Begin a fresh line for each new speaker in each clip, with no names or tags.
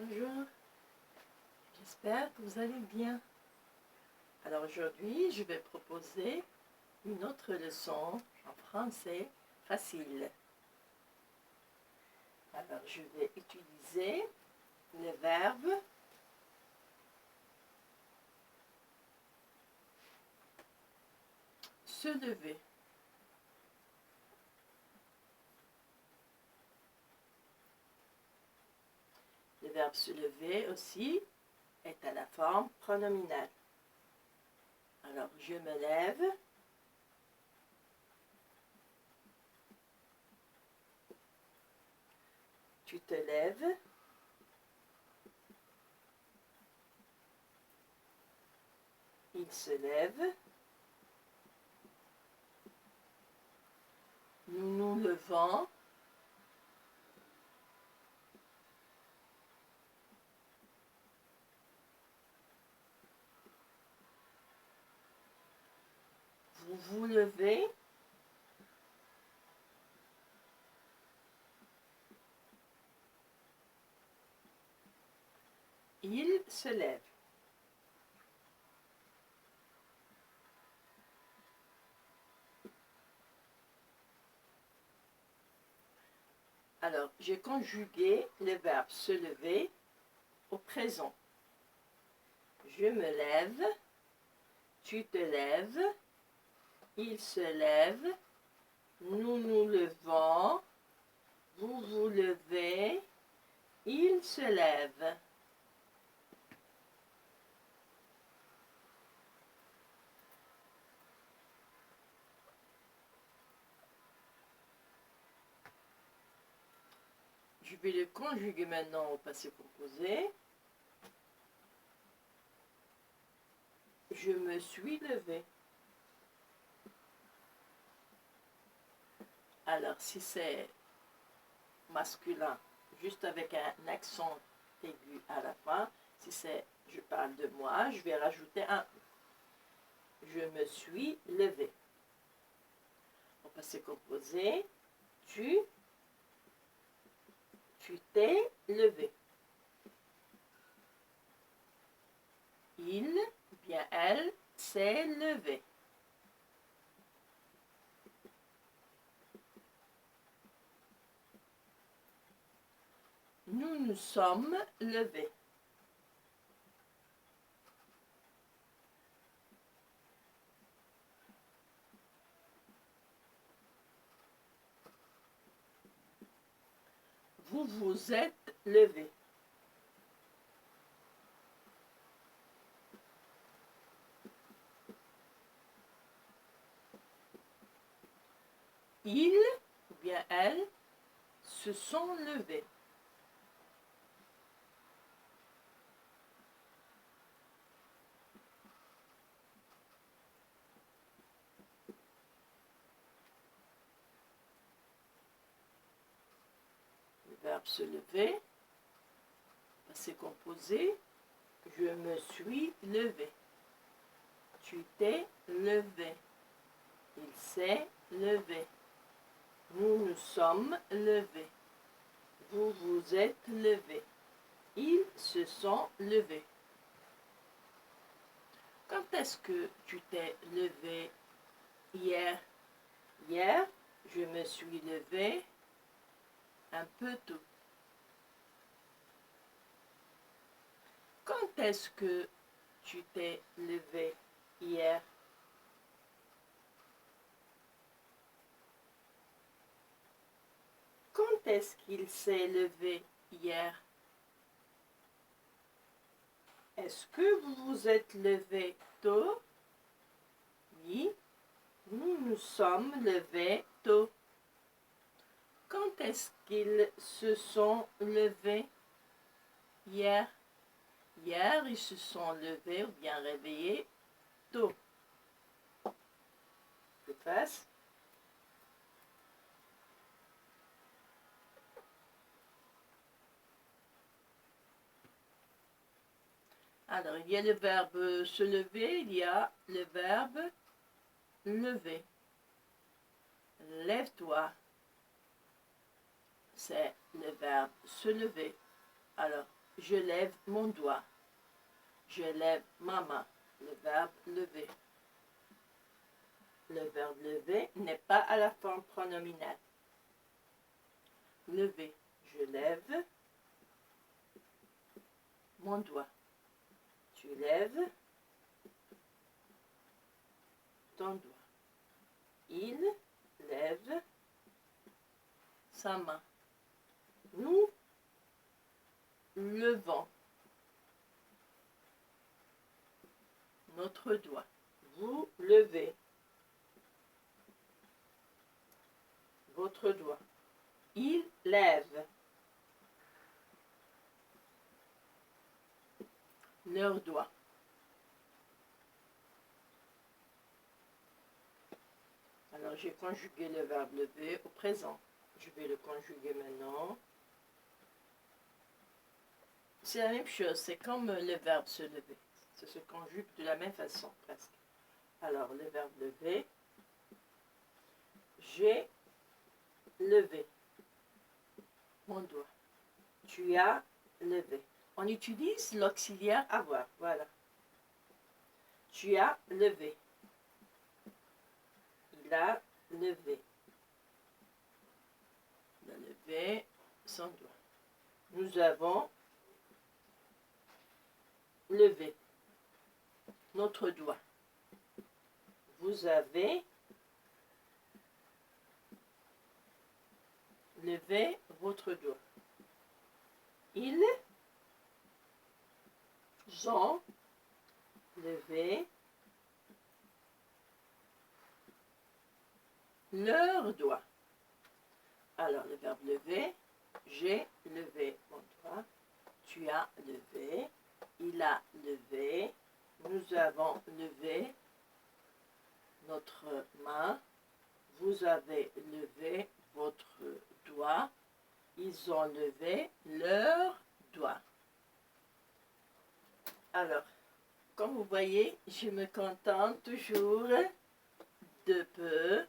Bonjour, j'espère que vous allez bien. Alors aujourd'hui, je vais proposer une autre leçon en français facile. Alors je vais utiliser le verbe se lever. Le verbe se lever aussi est à la forme pronominale. Alors, je me lève. Tu te lèves. Il se lève. Nous nous levons. Vous vous levez. Il se lève. Alors, j'ai conjugué le verbe se lever au présent. Je me lève, tu te lèves, il se lève, nous nous levons, vous vous levez, il se lève. Je vais le conjuguer maintenant au passé composé. Je me suis levé. Alors, si c'est masculin, juste avec un accent aigu à la fin, si c'est je parle de moi, je vais rajouter un je me suis levé. Au passé composé, tu t'es levé. Il, bien elle, s'est levée. Nous nous sommes levés. Vous vous êtes levés. Ils, ou bien elles, se sont levés. Le verbe se lever, passé composé, je me suis levé. Tu t'es levé. Il s'est levé. Nous nous sommes levés. Vous vous êtes levés. Ils se sont levés. Quand est-ce que tu t'es levé hier? Hier, je me suis levé un peu tôt. Quand est-ce que tu t'es levé hier? Quand est-ce qu'il s'est levé hier? Est-ce que vous vous êtes levé tôt? Oui, nous nous sommes levés tôt. Quand est-ce qu'ils se sont levés hier? Hier, ils se sont levés ou bien réveillés tôt. Je passe. Alors, il y a le verbe se lever, il y a le verbe lever. Lève-toi. C'est le verbe se lever. Alors, je lève mon doigt. Je lève ma main. Le verbe lever. Le verbe lever n'est pas à la forme pronominale. Lever, je lève mon doigt. Tu lèves ton doigt. Il lève sa main. Nous levons notre doigt. Vous levez votre doigt. Il lève leur doigt. Alors, j'ai conjugué le verbe lever au présent. Je vais le conjuguer maintenant. C'est la même chose, c'est comme le verbe se lever. Ça se conjugue de la même façon, presque. Alors, le verbe lever. J'ai levé mon doigt. Tu as levé. On utilise l'auxiliaire avoir. Voilà. Tu as levé. Il a levé. Il a levé son doigt. Nous avons levé notre doigt. Vous avez levé votre doigt. Ils ont levé leur doigt. Alors, le verbe lever, j'ai levé mon doigt, tu as levé, il a levé, nous avons levé notre main, vous avez levé votre doigt, ils ont levé leur doigt. Alors, comme vous voyez, je me contente toujours de peu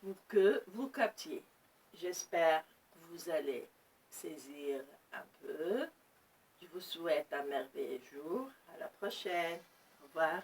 pour que vous captiez. J'espère que vous allez saisir un peu. Je vous souhaite un merveilleux jour. À la prochaine. Au revoir.